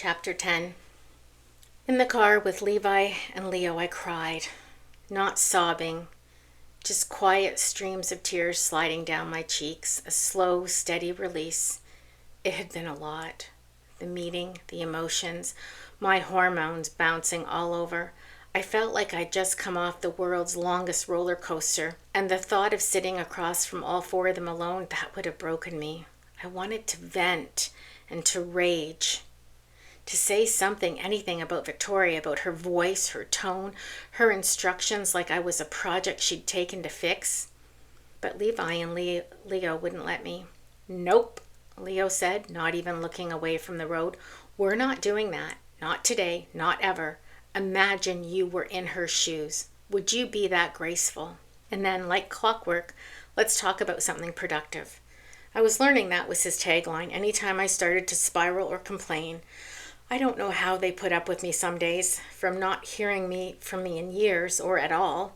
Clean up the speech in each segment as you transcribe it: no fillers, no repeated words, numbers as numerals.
Chapter 10. In the car with Levi and Leo, I cried. Not sobbing, just quiet streams of tears sliding down my cheeks, a slow, steady release. It had been a lot. The meeting, the emotions, my hormones bouncing all over. I felt like I'd just come off the world's longest roller coaster, and the thought of sitting across from all four of them alone, that would have broken me. I wanted to vent and to rage. To say something, anything about Viktoria, about her voice, her tone, her instructions like I was a project she'd taken to fix. But Levi and Leo wouldn't let me. Nope, Leo said, not even looking away from the road. We're not doing that. Not today, not ever. Imagine you were in her shoes. Would you be that graceful? And then, like clockwork, let's talk about something productive. I was learning that was his tagline anytime I started to spiral or complain. I don't know how they put up with me some days, from not hearing from me in years or at all,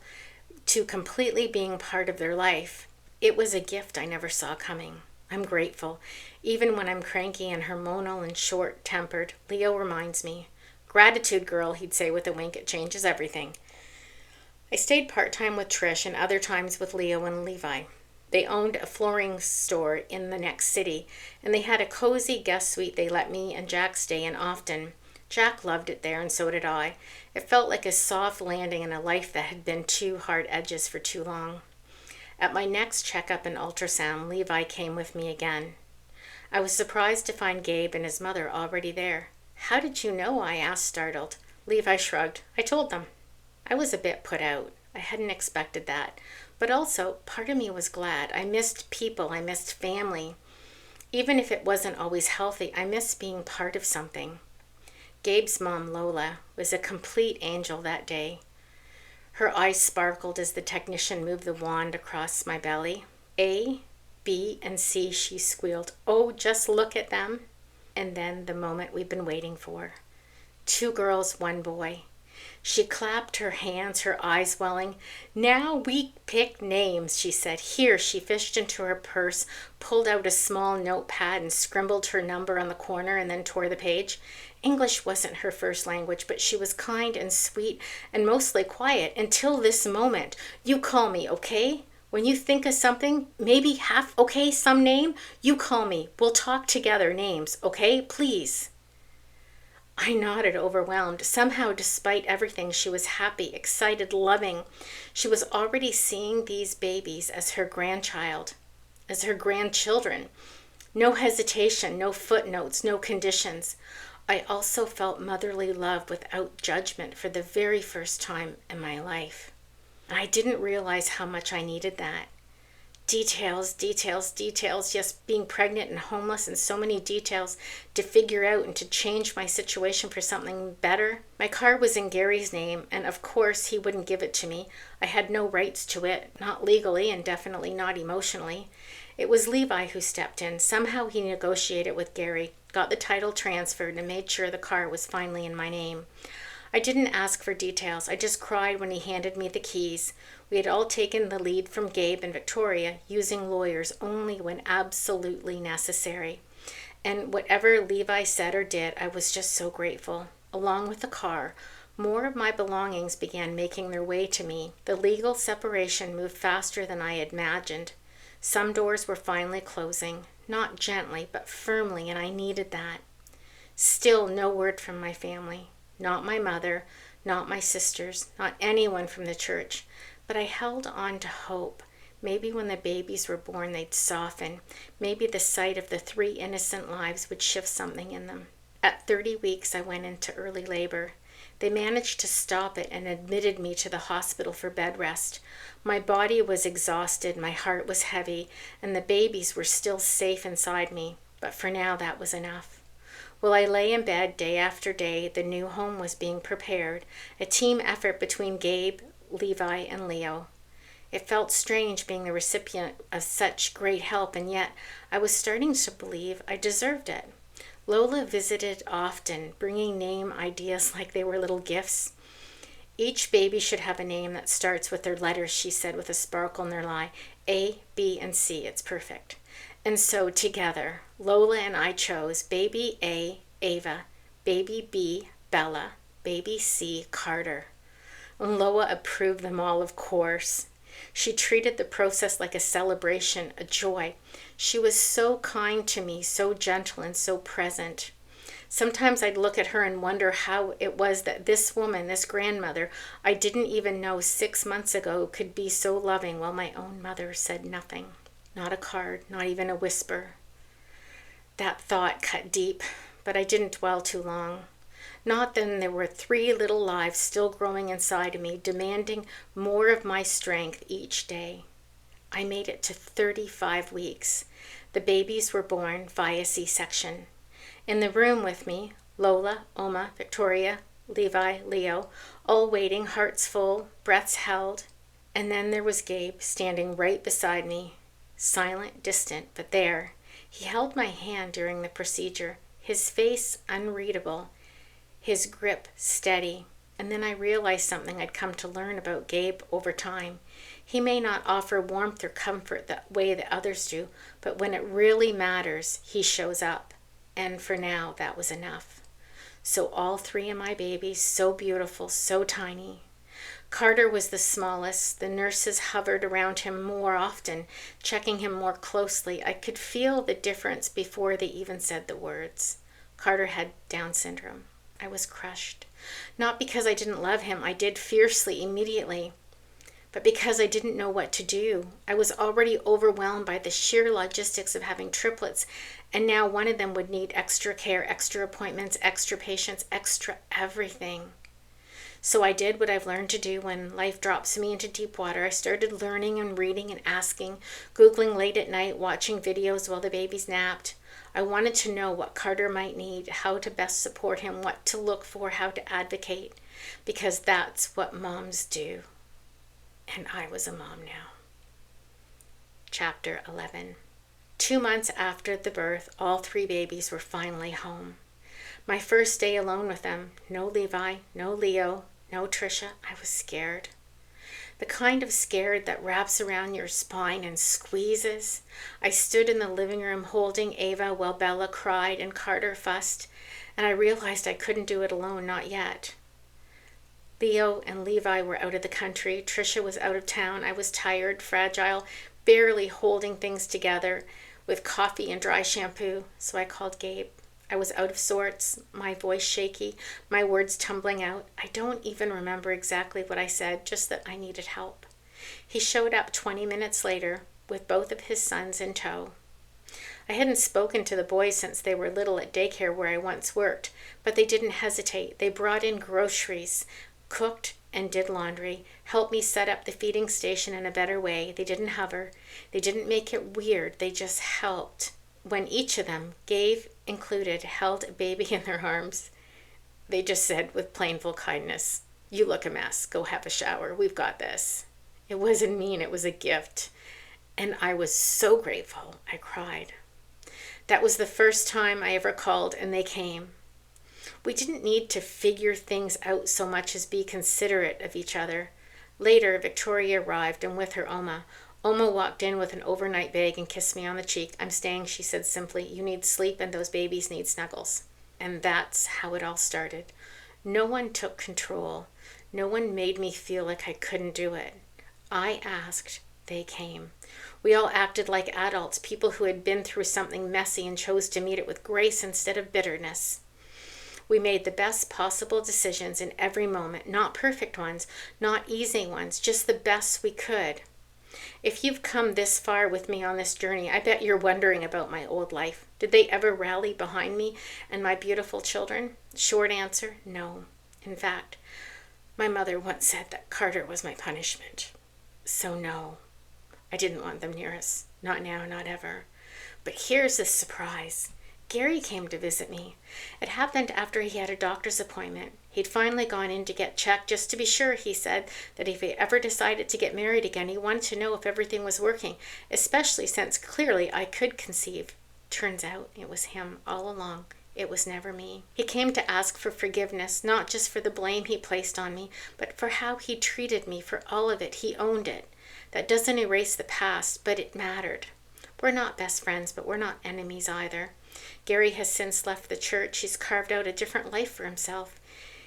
to completely being part of their life. It was a gift I never saw coming. I'm grateful. Even when I'm cranky and hormonal and short-tempered, Leo reminds me. Gratitude, girl, he'd say with a wink, it changes everything. I stayed part-time with Trish and other times with Leo and Levi. They owned a flooring store in the next city, and they had a cozy guest suite they let me and Jack stay in often. Jack loved it there, and so did I. It felt like a soft landing in a life that had been too hard edges for too long. At my next checkup and ultrasound, Levi came with me again. I was surprised to find Gabe and his mother already there. How did you know? I asked, startled. Levi shrugged. I told them. I was a bit put out. I hadn't expected that. But also, part of me was glad. I missed people. I missed family. Even if it wasn't always healthy, I missed being part of something. Gabe's mom, Lola, was a complete angel that day. Her eyes sparkled as the technician moved the wand across my belly. A, B, and C, she squealed. Oh, just look at them. And then the moment we've been waiting for. 2 girls, 1 boy. She clapped her hands, her eyes welling. Now we pick names, she said. Here, she fished into her purse, pulled out a small notepad and scribbled her number on the corner and then tore the page. English wasn't her first language, but she was kind and sweet and mostly quiet until this moment. You call me, okay? When you think of something, maybe half okay, some name, you call me. We'll talk together, names, okay? Please. I nodded, overwhelmed. Somehow, despite everything, she was happy, excited, loving. She was already seeing these babies as her grandchild, as her grandchildren. No hesitation, no footnotes, no conditions. I also felt motherly love without judgment for the very first time in my life. I didn't realize how much I needed that. Details, details, details, just being pregnant and homeless and so many details to figure out and to change my situation for something better. My car was in Gary's name, and of course he wouldn't give it to me. I had no rights to it, not legally and definitely not emotionally. It was Levi who stepped in. Somehow he negotiated with Gary, got the title transferred, and made sure the car was finally in my name. I didn't ask for details. I just cried when he handed me the keys. We had all taken the lead from Gabe and Viktoria, using lawyers only when absolutely necessary. And whatever Levi said or did, I was just so grateful. Along with the car, more of my belongings began making their way to me. The legal separation moved faster than I had imagined. Some doors were finally closing, not gently, but firmly, and I needed that. Still no word from my family. Not my mother, not my sisters, not anyone from the church. But I held on to hope. Maybe when the babies were born, they'd soften. Maybe the sight of the 3 innocent lives would shift something in them. At 30 weeks, I went into early labor. They managed to stop it and admitted me to the hospital for bed rest. My body was exhausted, my heart was heavy, and the babies were still safe inside me. But for now, that was enough. While I lay in bed day after day, the new home was being prepared, a team effort between Gabe, Levi, and Leo. It felt strange being the recipient of such great help, and yet I was starting to believe I deserved it. Lola visited often, bringing name ideas like they were little gifts. Each baby should have a name that starts with their letters, she said with a sparkle in her eye. A, B, and C. It's perfect. And so together, Lola and I chose Baby A, Ava, baby B, Bella, baby C, Carter. And Loa approved them all, of course. She treated the process like a celebration, a joy. She was so kind to me, so gentle and so present. Sometimes I'd look at her and wonder how it was that this woman, this grandmother, I didn't even know 6 months ago could be so loving while my own mother said nothing. Not a card, not even a whisper. That thought cut deep, but I didn't dwell too long. Not then there were 3 little lives still growing inside of me, demanding more of my strength each day. I made it to 35 weeks. The babies were born via C-section. In the room with me, Lola, Oma, Viktoria, Levi, Leo, all waiting, hearts full, breaths held. And then there was Gabe standing right beside me, silent, distant, but there. He held my hand during the procedure, his face unreadable, his grip steady. And then I realized something I'd come to learn about Gabe over time. He may not offer warmth or comfort the way that others do, but when it really matters, he shows up. And for now, that was enough. So all 3 of my babies, so beautiful, so tiny. Carter was the smallest. The nurses hovered around him more often, checking him more closely. I could feel the difference before they even said the words. Carter had Down syndrome. I was crushed. Not because I didn't love him, I did fiercely, immediately, but because I didn't know what to do. I was already overwhelmed by the sheer logistics of having triplets, and now one of them would need extra care, extra appointments, extra patients, extra everything. So I did what I've learned to do when life drops me into deep water. I started learning and reading and asking, Googling late at night, watching videos while the babies napped. I wanted to know what Carter might need, how to best support him, what to look for, how to advocate, because that's what moms do. And I was a mom now. Chapter 11. 2 months after the birth, all 3 babies were finally home. My first day alone with them, no Levi, no Leo, no Trisha. I was scared. The kind of scared that wraps around your spine and squeezes. I stood in the living room holding Ava while Bella cried and Carter fussed, and I realized I couldn't do it alone, not yet. Leo and Levi were out of the country. Trisha was out of town. I was tired, fragile, barely holding things together with coffee and dry shampoo, so I called Gabe. I was out of sorts, my voice shaky, my words tumbling out. I don't even remember exactly what I said, just that I needed help. He showed up 20 minutes later with both of his sons in tow. I hadn't spoken to the boys since they were little at daycare where I once worked, but they didn't hesitate. They brought in groceries, cooked and did laundry, helped me set up the feeding station in a better way. They didn't hover. They didn't make it weird. They just helped. When each of them, Gabe included, held a baby in their arms, they just said with plainful kindness, "You look a mess. Go have a shower. We've got this." It wasn't mean. It was a gift. And I was so grateful. I cried. That was the first time I ever called, and they came. We didn't need to figure things out so much as be considerate of each other. Later, Viktoria arrived, and with her Oma. Oma walked in with an overnight bag and kissed me on the cheek. "I'm staying," she said simply. "You need sleep and those babies need snuggles." And that's how it all started. No one took control. No one made me feel like I couldn't do it. I asked, they came. We all acted like adults, people who had been through something messy and chose to meet it with grace instead of bitterness. We made the best possible decisions in every moment, not perfect ones, not easy ones, just the best we could. If you've come this far with me on this journey, I bet you're wondering about my old life. Did they ever rally behind me and my beautiful children? Short answer, no. In fact, my mother once said that Carter was my punishment. So no, I didn't want them near us. Not now, not ever. But here's the surprise. Gary came to visit me. It happened after he had a doctor's appointment. He'd finally gone in to get checked just to be sure. He said that if he ever decided to get married again, he wanted to know if everything was working, especially since clearly I could conceive. Turns out it was him all along. It was never me. He came to ask for forgiveness, not just for the blame he placed on me, but for how he treated me, for all of it. He owned it. That doesn't erase the past, but it mattered. We're not best friends, but we're not enemies either. Gary has since left the church. He's carved out a different life for himself.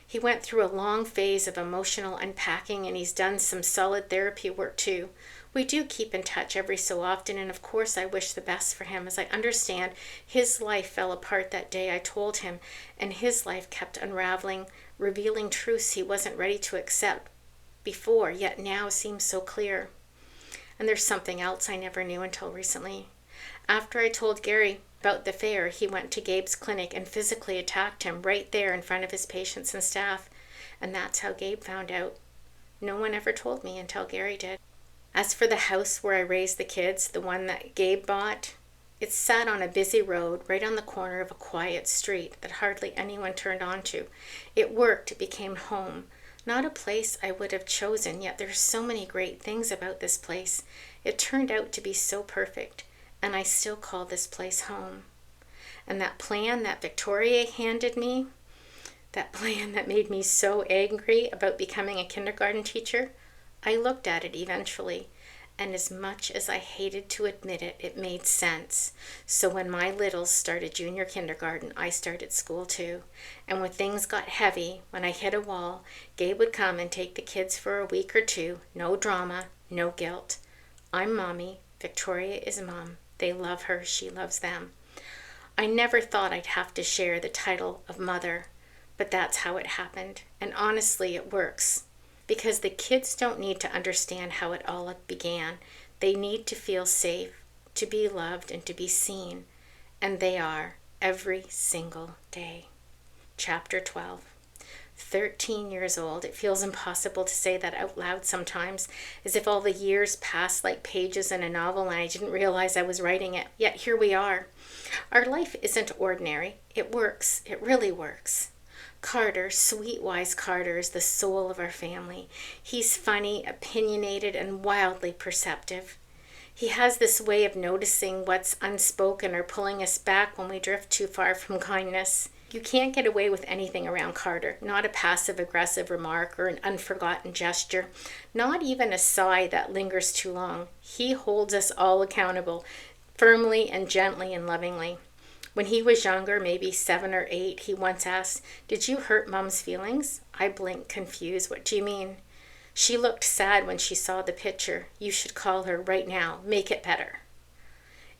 He went through a long phase of emotional unpacking, and he's done some solid therapy work too. We do keep in touch every so often, and of course I wish the best for him, as I understand his life fell apart that day I told him, and his life kept unraveling, revealing truths he wasn't ready to accept before, yet now seems so clear. And there's something else I never knew until recently. After I told Gary about the fair, he went to Gabe's clinic and physically attacked him right there in front of his patients and staff. And that's how Gabe found out. No one ever told me until Gary did. As for the house where I raised the kids, the one that Gabe bought, it sat on a busy road right on the corner of a quiet street that hardly anyone turned onto. It worked, it became home. Not a place I would have chosen, yet there's so many great things about this place. It turned out to be so perfect, and I still call this place home. And that plan that Viktoria handed me, that plan that made me so angry about becoming a kindergarten teacher, I looked at it eventually, and as much as I hated to admit it, it made sense. So when my littles started junior kindergarten, I started school too. And when things got heavy, when I hit a wall, Gabe would come and take the kids for a week or two. No drama, no guilt. I'm mommy. Viktoria is mom. They love her. She loves them. I never thought I'd have to share the title of mother, but that's how it happened. And honestly, it works. Because the kids don't need to understand how it all began. They need to feel safe, to be loved, and to be seen. And they are, every single day. Chapter 12. 13 years old. It feels impossible to say that out loud sometimes, as if all the years passed like pages in a novel and I didn't realize I was writing it. Yet here we are. Our life isn't ordinary. It works. It really works. Carter, sweet wise Carter, is the soul of our family. He's funny, opinionated, and wildly perceptive. He has this way of noticing what's unspoken or pulling us back when we drift too far from kindness. You can't get away with anything around Carter, not a passive-aggressive remark or an unforgotten gesture, not even a sigh that lingers too long. He holds us all accountable, firmly and gently and lovingly. When he was younger, maybe 7 or 8, he once asked, "Did you hurt Mom's feelings?" I blinked, confused. "What do you mean?" She looked sad when she saw the picture. "You should call her right now. Make it better."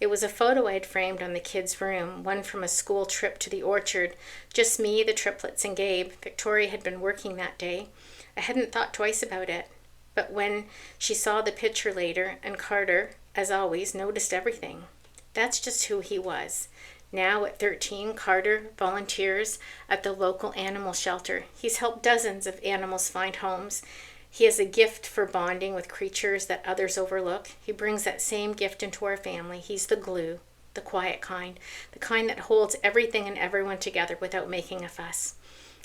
It was a photo I'd framed on the kids' room, one from a school trip to the orchard. Just me, the triplets, and Gabe. Viktoria had been working that day. I hadn't thought twice about it. But when she saw the picture later, and Carter, as always, noticed everything. That's just who he was. Now at 13, Carter volunteers at the local animal shelter. He's helped dozens of animals find homes. He has a gift for bonding with creatures that others overlook. He brings that same gift into our family. He's the glue, the quiet kind, the kind that holds everything and everyone together without making a fuss.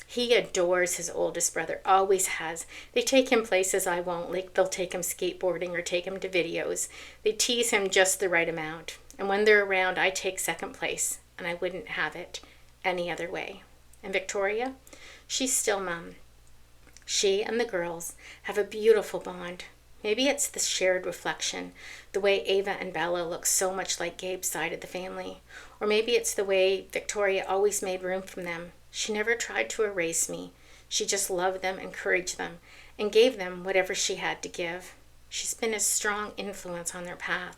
He adores his oldest brother, always has. They take him places I won't, like they'll take him skateboarding or take him to videos. They tease him just the right amount. And when they're around, I take second place, and I wouldn't have it any other way. And Viktoria, she's still mom. She and the girls have a beautiful bond. Maybe it's the shared reflection, the way Ava and Bella look so much like Gabe's side of the family. Or maybe it's the way Viktoria always made room for them. She never tried to erase me. She just loved them, encouraged them, and gave them whatever she had to give. She's been a strong influence on their path.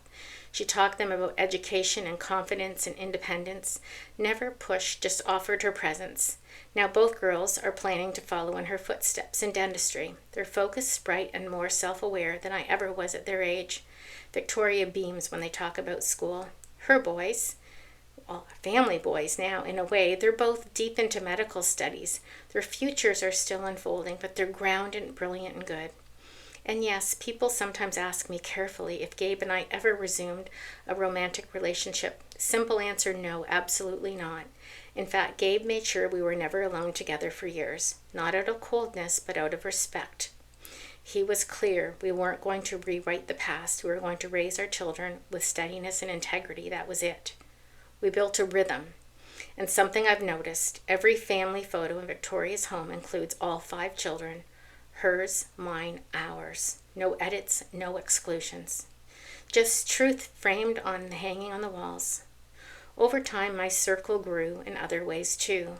She taught them about education and confidence and independence. Never pushed, just offered her presence. Now both girls are planning to follow in her footsteps in dentistry. They're focused, bright, and more self-aware than I ever was at their age. Viktoria beams when they talk about school. Her boys, well, family boys now, in a way, they're both deep into medical studies. Their futures are still unfolding, but they're grounded, brilliant, and good. And yes, people sometimes ask me carefully if Gabe and I ever resumed a romantic relationship. Simple answer, no, absolutely not. In fact, Gabe made sure we were never alone together for years. Not out of coldness, but out of respect. He was clear we weren't going to rewrite the past. We were going to raise our children with steadiness and integrity. That was it. We built a rhythm. And something I've noticed, every family photo in Viktoria's home includes all 5 children. Hers, mine, ours. No edits, no exclusions. Just truth framed on the hanging on the walls. Over time, my circle grew in other ways too.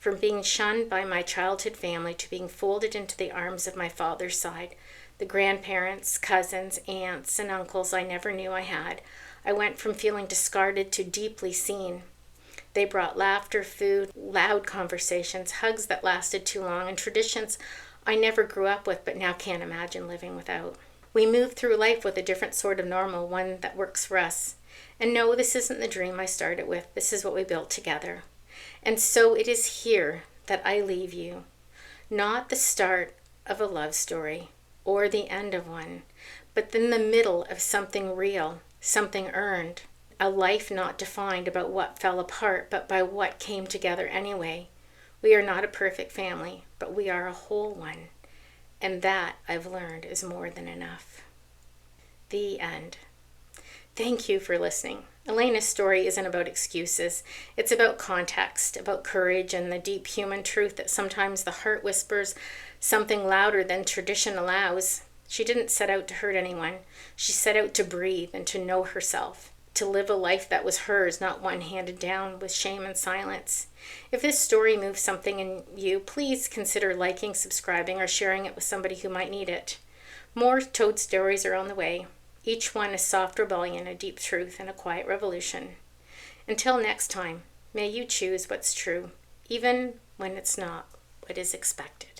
From being shunned by my childhood family to being folded into the arms of my father's side, the grandparents, cousins, aunts, and uncles I never knew I had, I went from feeling discarded to deeply seen. They brought laughter, food, loud conversations, hugs that lasted too long, and traditions I never grew up with but now can't imagine living without. We move through life with a different sort of normal, one that works for us. And no, this isn't the dream I started with. This is what we built together. And so it is here that I leave you. Not the start of a love story or the end of one, but in the middle of something real, something earned. A life not defined about what fell apart, but by what came together anyway. We are not a perfect family, but we are a whole one. And that, I've learned, is more than enough. The end. Thank you for listening. Alaina's story isn't about excuses. It's about context, about courage, and the deep human truth that sometimes the heart whispers something louder than tradition allows. She didn't set out to hurt anyone. She set out to breathe and to know herself, to live a life that was hers, not one handed down with shame and silence. If this story moves something in you, please consider liking, subscribing, or sharing it with somebody who might need it. More Toad stories are on the way. Each one a soft rebellion, a deep truth, and a quiet revolution. Until next time, may you choose what's true, even when it's not what is expected.